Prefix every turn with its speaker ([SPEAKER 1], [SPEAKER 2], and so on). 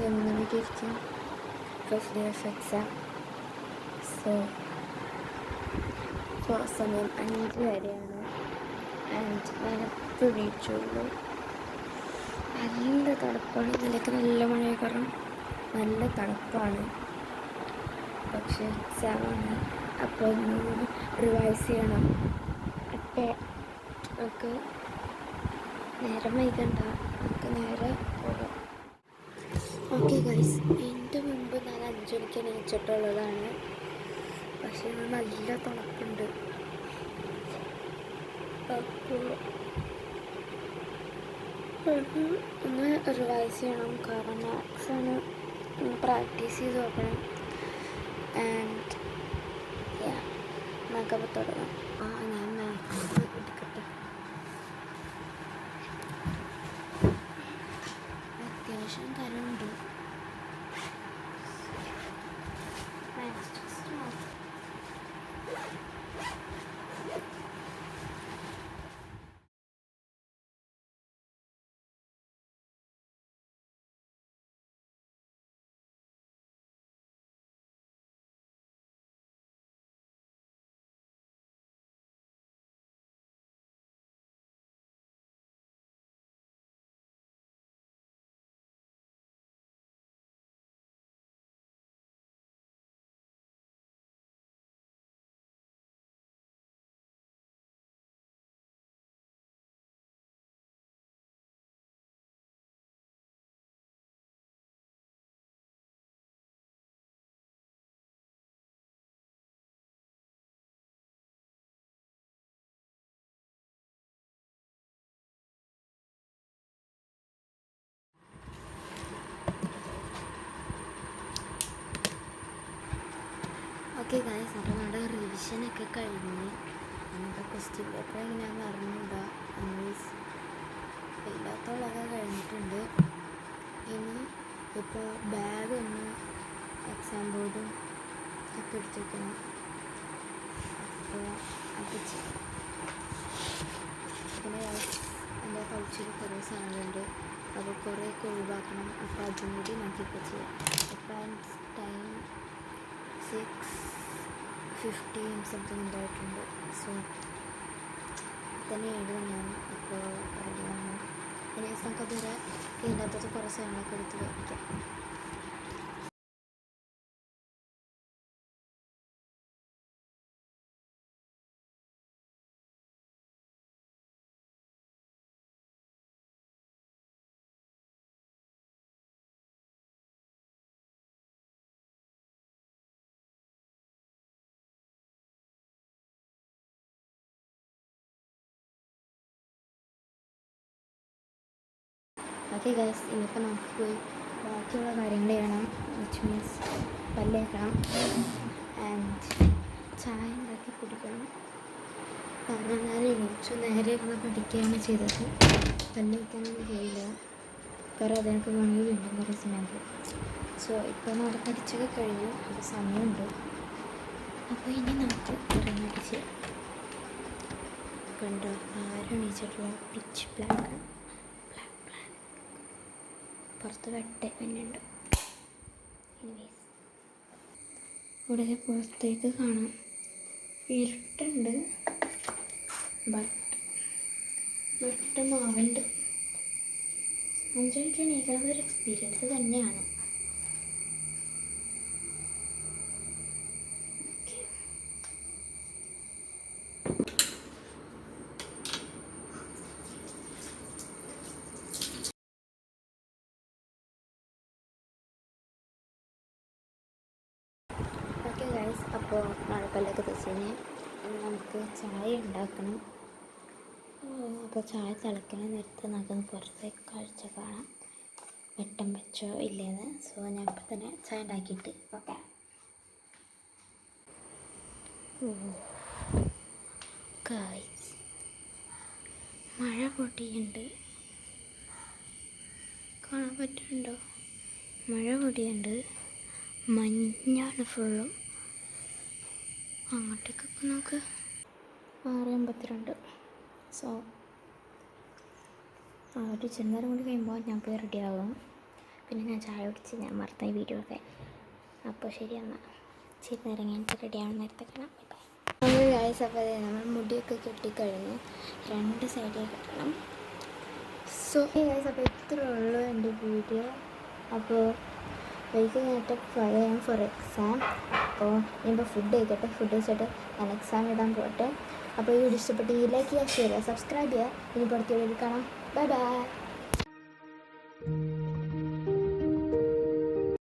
[SPEAKER 1] ചെന്നുകൊണ്ടിരിക്കും first day of exam. So സമയം 5 വരെയാണ്. And ഞാനെപ്പോൾ എണീച്ചുള്ളൂ. നല്ല തണുപ്പാണ്. ഇതിലേക്ക് നല്ല മഴയെ കാരണം നല്ല തണുപ്പാണ്. പക്ഷേ എക്സാമാണ്, അപ്പോൾ ഒന്നുകൂടി റിവൈസ് ചെയ്യണം. അപ്പോൾ നമുക്ക് നേരം വൈകണ്ട, നമുക്ക് നേരെ പോകാം. ഓക്കെ ഗൈസ്, എൻ്റെ മുൻപ് ഞാൻ 5 മണിക്ക് എണീച്ചിട്ടുള്ളതാണ്. പക്ഷേ നല്ല തണുപ്പുണ്ട്. അപ്പോൾ ഒന്ന് റിവൈസ് ചെയ്യണം, കാരണം മാത്സാണ് പ്രാക്ടീസ് ചെയ്ത് നോക്കണം. ആൻഡ് നമുക്കപ്പോൾ തുടങ്ങാം. ഞാൻ മാത്സ് എടുക്കട്ടെ. അത്യാവശ്യം കാര്യമുണ്ട്. ഓക്കെ ഗൈസ്, അപ്പോൾ നമ്മുടെ റിവിഷനൊക്കെ കഴിഞ്ഞ് നമുക്ക് ക്വസ്റ്റ്യൻ പേപ്പർ എങ്ങനെയാണെന്ന് അറിഞ്ഞില്ല. ഇംഗ്ലീഷ് എല്ലാത്തോളൊക്കെ കഴിഞ്ഞിട്ടുണ്ട്. ഇനി ഇപ്പോൾ ബാഗ് ഒന്ന് എക്സാം ബോർഡും ഒക്കെ എടുത്തേക്കണം. അപ്പോൾ അത് പിന്നെ എൻ്റെ കൗച്ചിൽ കുറേ സാധനങ്ങളുണ്ട്, അപ്പോൾ കുറേയൊക്കെ ഒഴിവാക്കണം. അപ്പോൾ അതും കൂടി നമുക്കിപ്പോൾ ചെയ്യാം. ഇപ്പോൾ ടൈം 6:15 സംതിങ് ഉണ്ടായിട്ടുണ്ട്. സോ തന്നെ 7 മണിയാണ്. ഇപ്പോൾ റെഡിയാണ്. ഇനി നമുക്ക് അതുവരെ ഇതിനകത്തത് കുറേ സാധനങ്ങളൊക്കെ എടുത്ത് വയ്ക്കാം. ഓക്കെ ഗൈസ്, ഇനിയിപ്പോൾ നമുക്ക് പോയി ബാക്കിയുള്ള കാര്യങ്ങൾ ചെയ്യണം. വിച്ച് മീൻസ് പല്ലേക്കണം ആൻഡ് ചായ ഉണ്ടാക്കി കുടിക്കണം. കാരണം ഞാൻ എണീച്ചു നേരെ ഇരുന്ന് പഠിക്കുകയാണ് ചെയ്തത്. പല്ലേക്കാനൊന്നും പോയില്ല, കാരണം അതിനൊക്കെ വേണമെങ്കിൽ വീണ്ടും കുറേ സമയം പോകും. സോ ഇപ്പോൾ നമ്മൾ പഠിച്ചൊക്കെ കഴിഞ്ഞു, അപ്പോൾ സമയമുണ്ട്. അപ്പോൾ ഇനി നമുക്ക് ഇറങ്ങി ചെയ്യാം. കണ്ടോ, ആരും എണീച്ചിട്ടുള്ള പിച്ച് ബ്ലാക്ക്, പുറത്ത് വെട്ട പിന്നുണ്ട്. ഇവിടെ പുറത്തേക്ക് കാണാം, ഇരുട്ടുണ്ട്, ബട്ട് വെട്ടമാവുണ്ട്. 5 മണിക്ക് എണീക്കുന്നത് ഒരു എക്സ്പീരിയൻസ് തന്നെയാണ്. ഓക്കെ ഗൈസ്, അപ്പോൾ മഴപ്പല്ലൊക്കെ തേച്ച് നമുക്ക് ചായ ഉണ്ടാക്കണം. അപ്പോൾ ചായ തിളയ്ക്കണ നേരത്ത് നമുക്കൊന്ന് പുറത്തേക്ക് കാഴ്ച കാണാം, വെട്ടം വെച്ചോ ഇല്ലേന്ന്. സോ ഞാൻ ഇപ്പം തന്നെ ചായ ഉണ്ടാക്കിയിട്ട് ഓക്കെ. ഗൈസ്, മഴ പൊടിയുണ്ട്, കാണാൻ പറ്റുന്നുണ്ടോ? മഴ പൊടിയുണ്ട്, മഞ്ഞാണ് ഫുള്ളും. അങ്ങോട്ടേക്കൊക്കെ നോക്ക്. 6:52. സോ ഒരു ചെറുനേരം കൂടി കഴിയുമ്പോൾ ഞാൻ പോയി റെഡിയാകും. പിന്നെ ഞാൻ ചായ കുടിച്ച് ഞാൻ മറന്ന ഈ വീഡിയോ ഒക്കെ. അപ്പോൾ ശരി എന്നാൽ ശരി നേരം കഴിഞ്ഞിട്ട് റെഡിയാവുന്ന നേരത്തെ കാണാം. Bye guys. അപ്പോൾ നമ്മൾ മുടിയൊക്കെ കെട്ടിക്കഴിഞ്ഞു, 2 സൈഡിൽ കെട്ടണം. സോ ഗൈസ്, അപ്പോൾ ഇത്രയേ ഉള്ളൂ എൻ്റെ വീഡിയോ. അപ്പോൾ വൈകുന്നേരത്തെ പറയാം ഫോർ എക്സാം. അപ്പോൾ ഇനിയിപ്പോൾ ഫുഡ് കഴിക്കട്ടെ, ഫുഡ് കഴിച്ചിട്ട് ഞാൻ എക്സാം എഴുതാൻ പോട്ടെ. അപ്പോൾ ഈ വീഡിയോ ഇഷ്ടപ്പെട്ട് ലൈക്ക് ചെയ്യുക, ഷെയർ ചെയ്യുക, സബ്സ്ക്രൈബ് ചെയ്യുക. ഇനി പുറത്ത് വീഡിയോയിൽ കാണാം. Bye bye.